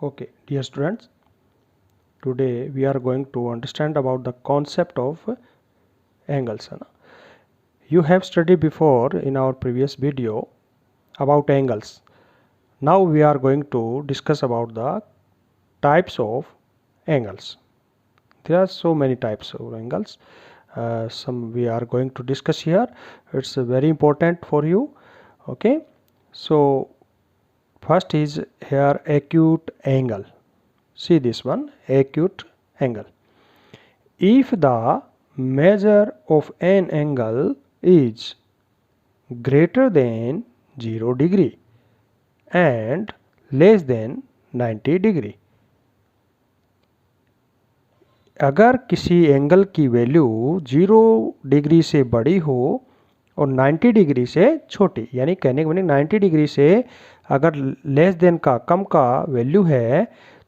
Okay, dear students, today we are going to understand about the concept of angles. है ना? You have studied before in our previous video about angles. Now we are going to discuss about the types of angles. There are so many types of angles. Some we are going to discuss here. It's very important for you. Okay, so first is here acute angle. See this one, acute angle. If the measure of an angle is greater than 0 degree and less than 90 degree, अगर किसी angle की value 0 degree से बड़ी हो और 90 degree से छोटी, यानी कहने के मतलब 90 डिग्री से अगर लेस देन का कम का वैल्यू है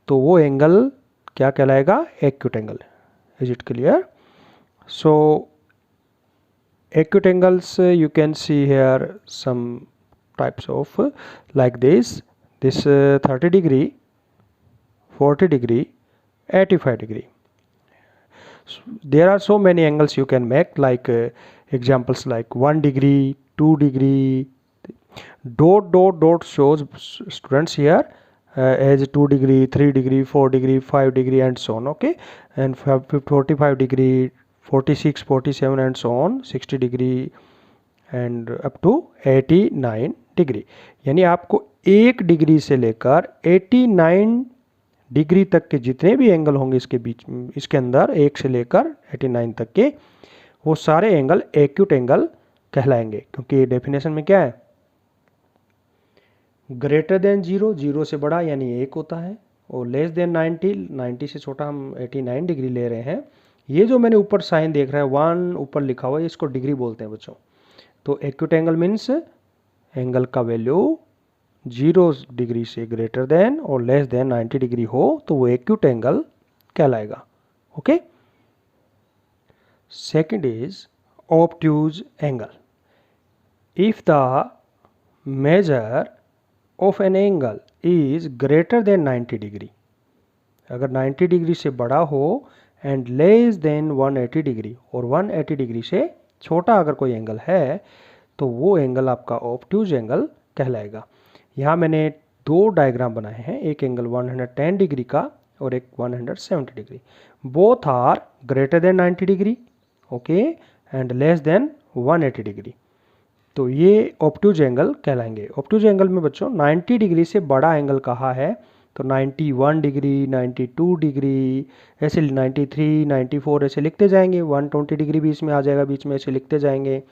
तो वो एंगल क्या कहलाएगा? Acute angle. Is it clear? So acute angles you can see here some types of like this 30 degree, 40 degree, 85 degree. So, there are so many angles you can make like examples like 1 degree, 2 degree. Dot shows students here as 2 degree, 3 degree, 4 degree, 5 degree and so on. Okay, and 45 degree, 46, 47 and so on, 60 degree and up to 89 degree. यानी आपको 1 degree से लेकर 89 degree तक के जितने भी angle होंगे इसके बीच में, इसके अंदर 1 से लेकर 89 तक के, वो सारे एंगल एक्यूट एंगल कहलाएंगे. क्योंकि डेफिनेशन में क्या है? ग्रेटर देन 0, 0 से बड़ा यानी 1 होता है, और लेस देन 90, 90 से छोटा हम 89 डिग्री ले रहे हैं. ये जो मैंने ऊपर साइन देख रहा है 1 ऊपर लिखा हुआ है, इसको डिग्री बोलते हैं बच्चों. तो एक्यूट एंगल मीन्स एंगल का वैल्यू 0 डिग्री से ग्रेटर देन और लेस देन 90 डिग्री हो तो वो एक्यूट एंगल कहलाएगा. Okay. Second is obtuse angle. If the measure of an angle is greater than 90 degree, अगर 90 डिग्री से बड़ा हो एंड लेस देन 180 डिग्री, और 180 डिग्री से छोटा अगर कोई एंगल है तो वो एंगल आपका ऑब्ट्यूज एंगल कहलाएगा. यहाँ मैंने 2 डायग्राम बनाए हैं, एक एंगल 110 डिग्री का और एक 170 degree. Both are greater than 90 degree okay and less than 180 degree. तो ये ऑब्ट्यूज एंगल कहलाएंगे. ऑब्ट्यूज एंगल में बच्चों 90 डिग्री से बड़ा एंगल कहा है तो 91 डिग्री, 92 डिग्री, ऐसे 93, 94 ऐसे लिखते जाएंगे. 120 डिग्री भी इसमें आ जाएगा बीच में, ऐसे लिखते जाएंगे.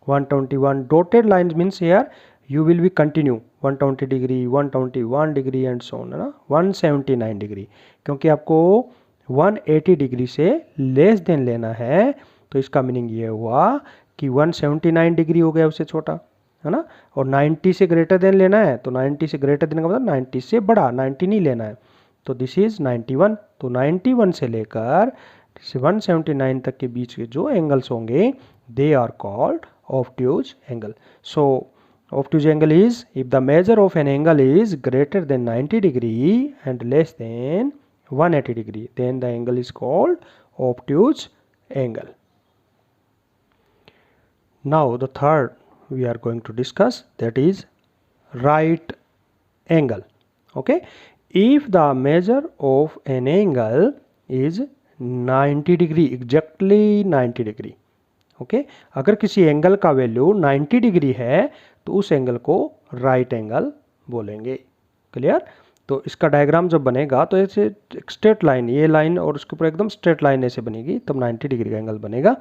121 dotted lines means here you will be continue 120 degree, 121 degree and so on, है ना. 179 डिग्री, क्योंकि आपको 180 डिग्री से लेस देन लेना है तो इसका मीनिंग ये हुआ कि 179 डिग्री हो गया उससे छोटा, है ना. और 90 से ग्रेटर देन लेना है तो 90 से ग्रेटर देन का मतलब 90 से बड़ा, 90 नहीं लेना है. तो दिस इज 91. तो 91 से लेकर 179 तक के बीच के जो एंगल्स होंगे they are called obtuse angle. So obtuse angle is if the measure of an angle is greater than 90 degree and less than 180 degree, then the angle is called obtuse angle. Now the third we are going to discuss, that is right angle. Okay, if the measure of an angle is 90 degree, exactly 90 degree. Okay, अगर किसी angle का value 90 degree है तो उस angle को right angle बोलेंगे. Clear? तो इसका डायग्राम जब बनेगा तो ऐसे स्ट्रेट लाइन, ये लाइन और उसके ऊपर एकदम स्ट्रेट लाइन ऐसे बनेगी तब 90 डिग्री का एंगल बनेगा.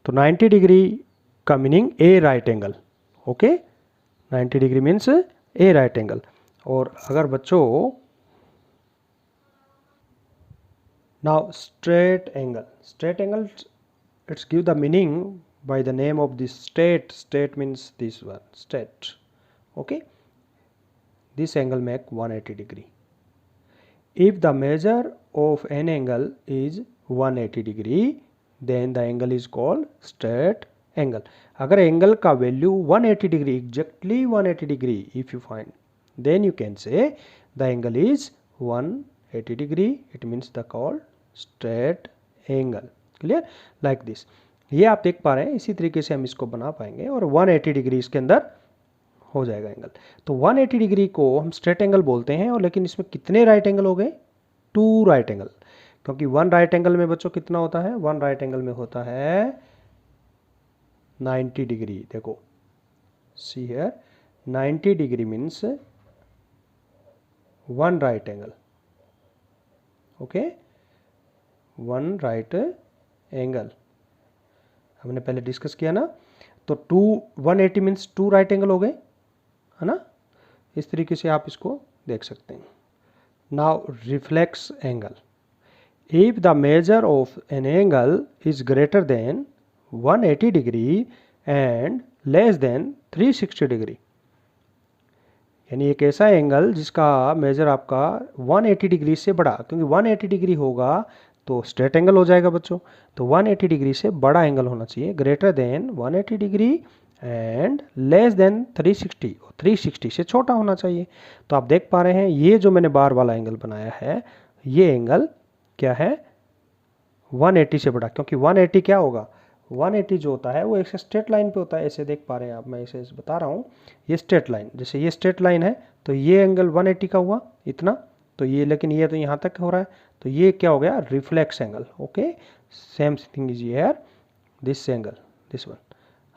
तो 90 डिग्री का meaning a right angle. Okay, 90 degree means a right angle. और अगर बच्चों now straight angle let's give the meaning by the name of this state means this one, straight. Okay, this angle make 180 degree. If the measure of an angle is 180 degree then the angle is called straight angle. अगर angle का value 180 degree, exactly 180 degree if you find, then you can say the angle is 180 degree, it means the called straight angle. Clear? Like this. ये आप देख पा रहे हैं, इसी तरीके से हम इसको बना पाएंगे और 180 डिग्री इसके अंदर हो जाएगा एंगल। तो 180 डिग्री को हम स्ट्रेट एंगल बोलते हैं, और लेकिन इसमें कितने राइट एंगल हो गए? 2 राइट एंगल, क्योंकि 1 राइट एंगल में बच्चों कितना होता है? 1 राइट एंगल में होता है 90 डिग्री। देखो see here, 90 degree means 1 right angle. Okay, 1 right angle हमने पहले डिस्कस किया ना। तो 180 मीन्स 2 राइट एंगल हो गए, है ना। इस तरीके से आप इसको देख सकते हैं। Now reflex angle, if the measure of an angle is greater than 180 degree and less then 360 degree, यानी एक ऐसा एंगल जिसका मेजर आपका 180 डिग्री से बड़ा, क्योंकि 180 डिग्री होगा तो स्ट्रेट एंगल हो जाएगा बच्चों। तो 180 डिग्री से बड़ा एंगल होना चाहिए, greater than 180 degree and less then 360, 360 से छोटा होना चाहिए। तो आप देख पा रहे हैं ये जो मैंने बार वाला एंगल बनाया है, ये एंगल क्या है? 180 से बड़ा, क्योंकि 180 क्या होगा? 180 जो होता है वो एक स्ट्रेट लाइन पे होता है। ऐसे देख पा रहे हैं आप, मैं इसे बता रहा हूँ, ये स्ट्रेट लाइन, जैसे ये स्ट्रेट लाइन है तो ये एंगल 180 का हुआ इतना, तो ये, लेकिन ये तो यहाँ तक हो रहा है, तो ये क्या हो गया? Reflex angle. Okay, same thing is here, this angle, this one.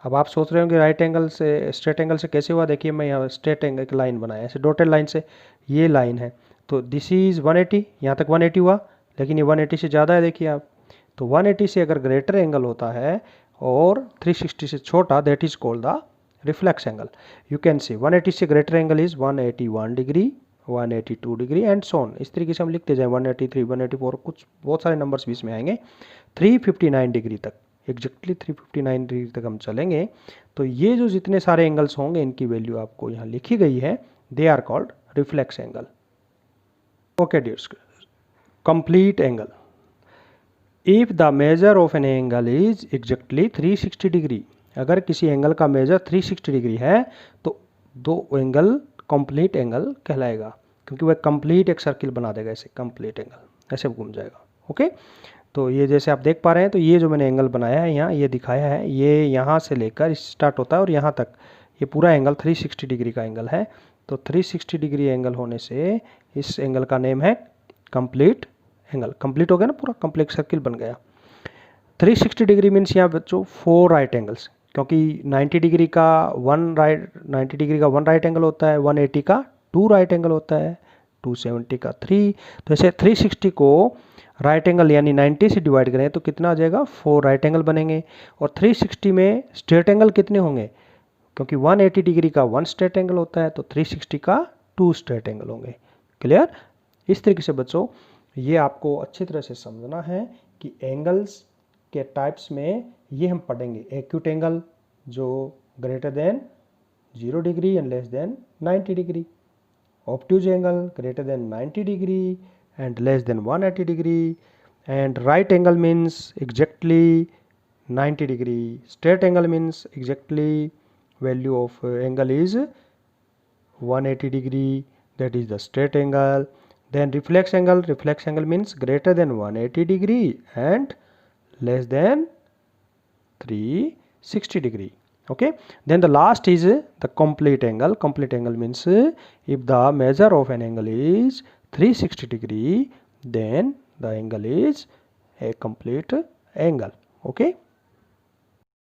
अब आप सोच रहे होंगे राइट एंगल से स्ट्रेट एंगल से कैसे हुआ? देखिए मैं यहाँ स्ट्रेट एंगल एक लाइन बनाया ऐसे डॉटेड लाइन से, ये लाइन है, तो दिस इज 180, यहाँ तक 180 हुआ, लेकिन ये 180 से ज़्यादा है, देखिए आप। तो 180 से अगर ग्रेटर एंगल होता है और 360 से छोटा, that is called the reflex angle. You can see 180 से greater angle is 181 degree, 182 degree and so on. इस तरीके से हम लिखते जाएं, 183, 184, कुछ बहुत सारे नंबर्स बीच में आएंगे, 359 डिग्री तक, एग्जैक्टली 359 डिग्री तक हम चलेंगे। तो ये जो जितने सारे एंगल्स होंगे इनकी वैल्यू आपको यहाँ लिखी गई है, they are called reflex angle. Okay dears, complete angle, if the measure of an angle is exactly 360 degree, अगर किसी एंगल का मेजर 360 डिग्री है तो दो एंगल कंप्लीट एंगल कहलाएगा, क्योंकि वह कंप्लीट एक सर्किल बना देगा, ऐसे कंप्लीट एंगल ऐसे घूम जाएगा। ओके, तो ये जैसे आप देख पा रहे हैं, तो ये जो मैंने एंगल बनाया है यहाँ, ये दिखाया है, ये यहाँ से लेकर स्टार्ट होता है और यहाँ तक ये पूरा एंगल 360 डिग्री का एंगल है। तो 360 डिग्री एंगल होने से इस एंगल का नेम है कंप्लीट एंगल। कंप्लीट हो गया ना, पूरा कंप्लीट सर्किल बन गया। 360 डिग्री मीन्स यहाँ बच्चों 4 राइट एंगल्स, क्योंकि 90 डिग्री का 90 डिग्री का 1 राइट एंगल होता है, 180 का 2 राइट एंगल होता है, 270 का 3। तो ऐसे 360 को राइट एंगल यानी 90 से डिवाइड करें तो कितना आ जाएगा? 4 राइट एंगल बनेंगे। और 360 में स्ट्रेट एंगल कितने होंगे? क्योंकि 180 डिग्री का 1 स्ट्रेट एंगल होता है, तो 360 का 2 स्ट्रेट एंगल होंगे। क्लियर? इस तरीके से बच्चों ये आपको अच्छी तरह से समझना है कि एंगल्स के टाइप्स में ये हम पढ़ेंगे। एक्यूट एंगल जो greater than 0 degree and less then 90 degree, obtuse angle greater than 90 degree and less than 180 degree, and right angle means exactly 90 degree, straight angle means exactly value of angle is 180 degree, that is the straight angle. Then reflex angle means greater than 180 degree and less than 360 degree. Okay, then the last is the complete angle. Complete angle means if the measure of an angle is 360 degree, then the angle is a complete angle. Okay.